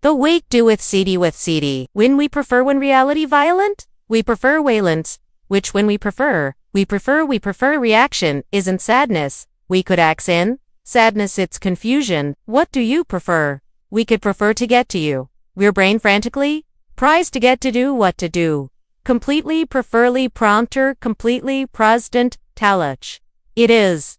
The wake do with CD. When we prefer when reality violent? We prefer valence, which when we prefer reaction, isn't sadness. We could accent sadness, it's confusion. What do you prefer? We could prefer to get to you. We're brain frantically prized to get to do what to do. Completely preferly prompter, completely prostant, taluch. It is.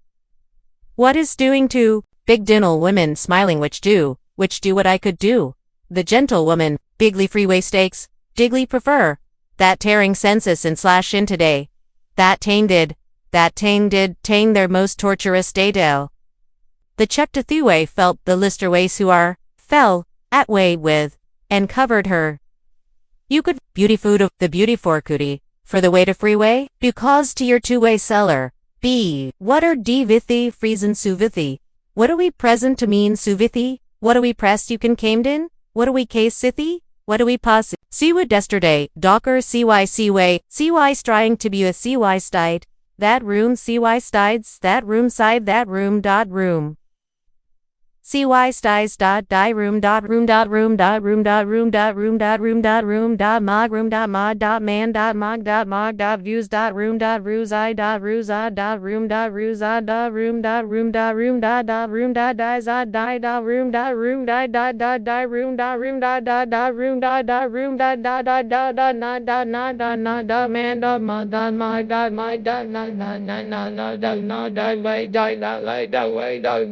What is doing to big dinal women smiling which do what I could do. The gentlewoman, bigly freeway stakes, digly prefer. That tearing census and slash in today. That tang did tang their most torturous day del. The check to Thuway felt the lister ways who are, fell, at way with, and covered her. You could beauty food of the beauty for cootie, for the way to freeway, do cause to your two-way seller. B. What are D vithi friesen suvithi? What are we present to mean suvithi? What are we pressed you can camed What are we case sithi? What are we pos? Siwa yesterday, docker cy strying to be a cy stide. That room cy stides, that room side, that room dot room. cy stides dot die room dot room dot room dot room dot room dot room dot room dot room dot mod dot man dot mog dot views dot room dot ruse I dot ruse I dot room dot ruse I dot room dot room dot room dot room dot dies I die dot room die room dot room dot room dot not dot man dot mod dot my dot my dot not way dot way dot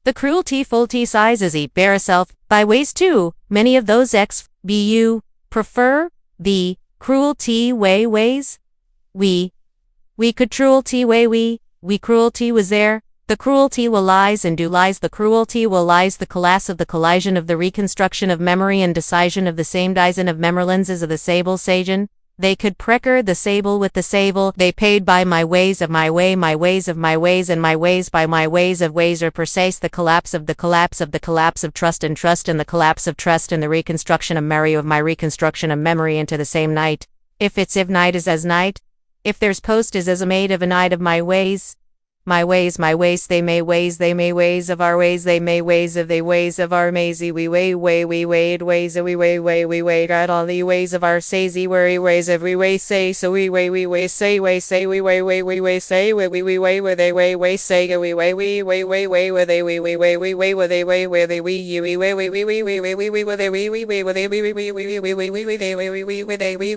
The cruelty full T sizes e bear self by ways too. Many of those XBU prefer the cruelty ways. We could cruelty way we cruelty was there. The cruelty will lies and do lies. The cruelty will lies. The collapse of the collision of the reconstruction of memory and decision of the same dyson of memorlenses of the sable sagen. They could precker the sable with the sable. They paid by my ways of my way, my ways of my ways, and my ways by my ways of ways, or precise the collapse of the collapse of the collapse of trust and the collapse of trust and the reconstruction of memory of my reconstruction of memory into the same night. If night is as night, if there's post is as a maid of a night of my ways, they may ways of our ways, they may ways of they ways of our mazy, we wade ways of we wade at all the ways of our sazy, where ways of we way say, so we way say we say we way say we where they way say we way where they we where they where they we you we where where they we.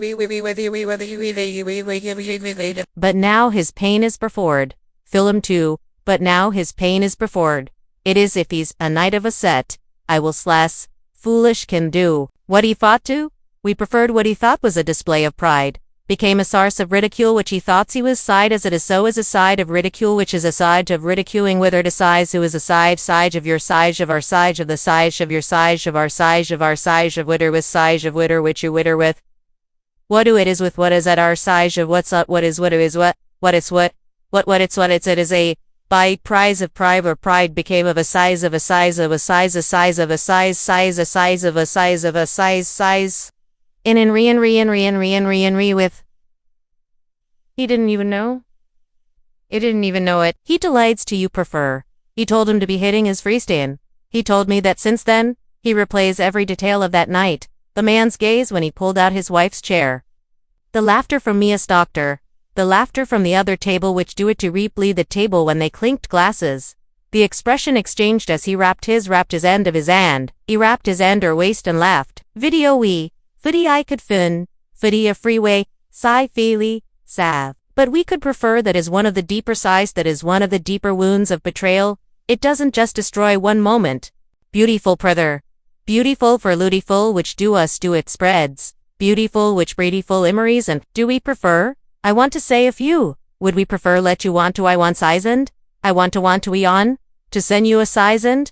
But now his pain is performed. Film 2, but now his pain is performed. It is if he's a knight of a set, I will slash, foolish can do. What he thought to? We preferred what he thought was a display of pride. Became a source of ridicule which he thought he was side as it is so as a side of ridicule which is a side of ridiculing withered a size who is a side of your size of our size of the size of your size of our size of our size of witter with size of witter which you witter with. What do it is with what is at our size of what's up what is what is what it's what it's it is a by prize of pride or pride became of a size of a size of a size a size of a size size a size of a size of a size in and re with. He didn't even know. It didn't even know it. He delights to you prefer. He told him to be hitting his freestand. He told me that since then, he replays every detail of that night. The man's gaze when he pulled out his wife's chair. The laughter from Mia's doctor. The laughter from the other table which do it to reply the table when they clinked glasses. The expression exchanged as he wrapped his end of his hand. He wrapped his end or waist and laughed. Video we. Footy I could fin. Footy a freeway. Sigh feely. Sav. But we could prefer that is one of the deeper sighs that is one of the deeper wounds of betrayal. It doesn't just destroy one moment. Beautiful brother. Beautiful for lutiful which do us do it spreads. Beautiful which breediful immeries and do we prefer? I want to say a few. Would we prefer let you want to I want sizend? I want to we on? To send you a sizend?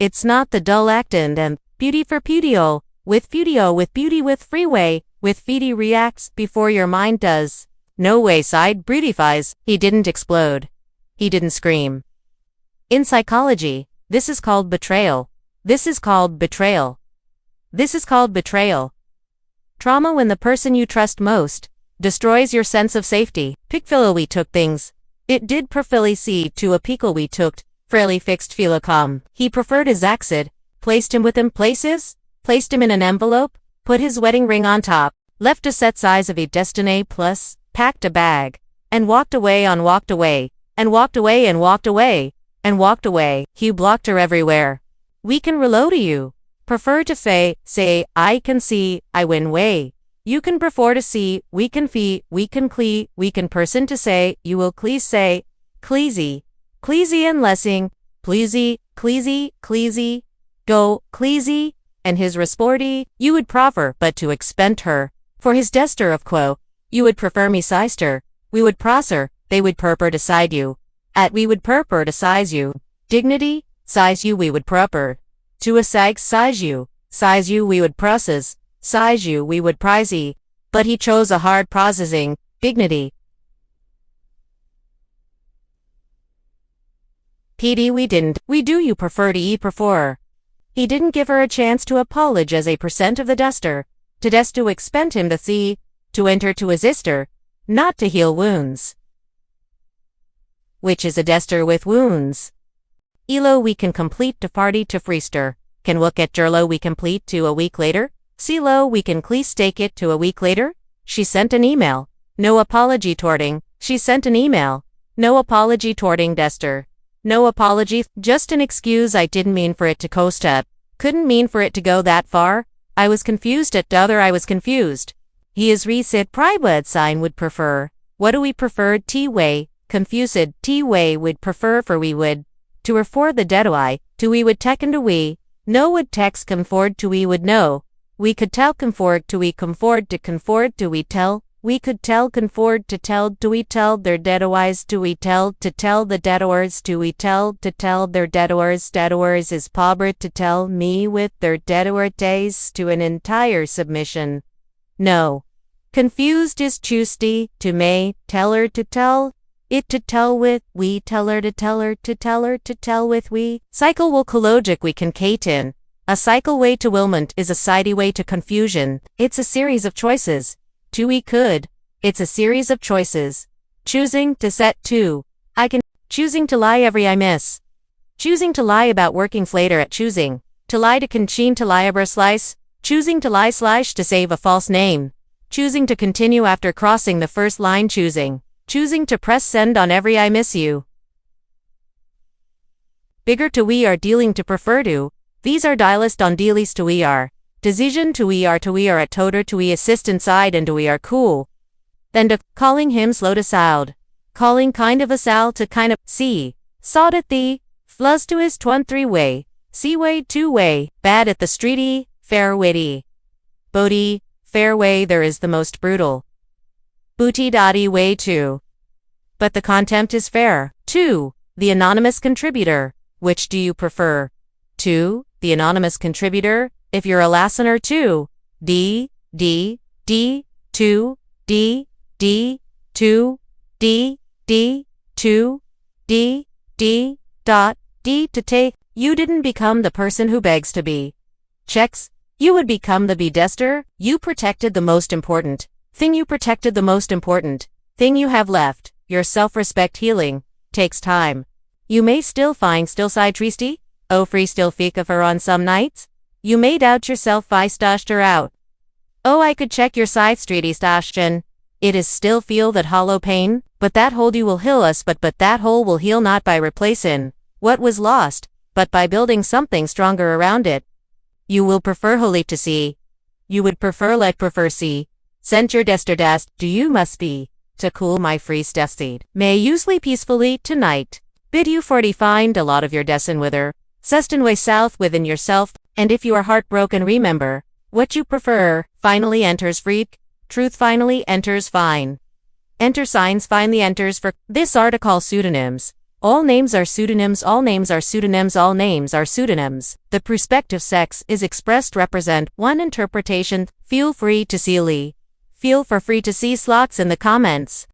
It's not the dull accent and beauty for beautyo, with beauty with freeway, with feedy reacts before your mind does. No way side beautifies. He didn't explode. He didn't scream. In psychology, this is called betrayal. This is called betrayal. This is called betrayal. Trauma when the person you trust most destroys your sense of safety. Pickfilla we took things. It did perfilly see to a pickle we took, fairly fixed Philocom. He preferred his exit, placed him within places, placed him in an envelope, put his wedding ring on top, left a set size of a Destiny Plus, packed a bag, and walked away on walked away, and walked away and walked away, and walked away. He blocked her everywhere. We can reload you. Prefer to say, I can see, I win way. You can prefer to see, we can fee, we can clee, we can person to say, you will please say, cleasy, cleasy and lessing, pleasy, cleasy, cleasy, go, cleasy, and his resporty, you would proffer, but to expend her, for his dester of quo, you would prefer me sister, we would prosser, they would purper decide you, at we would purper to size you, dignity, size you we would proper, to a sag size you we would process, size you we would prizy, but he chose a hard processing, dignity. PD we didn't, we do you prefer to prefer. He didn't give her a chance to apologize a percent of the duster, to des to expend him to see, to enter to his ister, not to heal wounds. Which is a dester with wounds. Elo we can complete to party to freester, can look at Jerlo we complete to a week later, Celo we can clease stake it to a week later, she sent an email, no apology torting, she sent an email, no apology torting dester. No apology, just an excuse I didn't mean for it to coast up, couldn't mean for it to go that far, I was confused at t'other I was confused. He is resit private sign would prefer, what do we prefer T-way, confused T-way would prefer for we would, to refer the deadoi, to we would tekken to we, no would text comfort to we would know, we could tell comfort to we comfort to comfort do we tell, we could tell comfort to tell do we tell their deadois do we tell to tell the deadors do we tell to tell their deadors is pobber to tell me with their deador days to an entire submission. No. Confused is Tuesday to may, tell her to tell, it to tell with, we tell her to tell her to tell her to tell with we. Cycle will collogic we can caten. A cycle way to wilment is a sidey way to confusion. It's a series of choices. To we could. It's a series of choices. Choosing to set to. I can. Choosing to lie every I miss. Choosing to lie about working flater at choosing. To lie to concheen to lie abra slice. Choosing to lie slash to save a false name. Choosing to continue after crossing the first line choosing. Choosing to press send on every I miss you. Bigger to we are dealing to prefer to. These are dialist on dealies to we are. Decision to we are at toter to we assist inside and to we are cool. Then to calling him slow to sound. Calling kind of a sal to kind of see. Sawed at thee. Fluzz to his 23 way. See way 2 way. Bad at the streety. Fair witty. Bodie. Fair way there is the most brutal. Booty dotty way 2. But the contempt is fair. 2. The anonymous contributor. Which do you prefer? 2. The anonymous contributor. If you're a listener too, D, 2, D, 2, D, 2, D to take, you didn't become the person who begs to be. Checks, you would become the bedester, you protected the most important thing you protected the most important thing you have left, your self-respect healing, takes time. You may still find still side tristy, oh free still fika for on some nights. You may doubt yourself I stashed her out. Oh I could check your side streety stashen. It is still feel that hollow pain, but that hole you will heal us but that hole will heal not by replacing what was lost, but by building something stronger around it. You will prefer holy to see. You would prefer like prefer see. Sent your dester dast, do you must be, to cool my free stef seed. May you sleep peacefully tonight. Bid you 40 find a lot of your dessen wither. Seston way south within yourself. And if you are heartbroken remember, what you prefer, finally enters freak, truth finally enters fine. Enter signs finally enters for, this article pseudonyms. All names are pseudonyms, all names are pseudonyms, all names are pseudonyms. The prospective sex is expressed represent one interpretation. Feel free to see slots in the comments.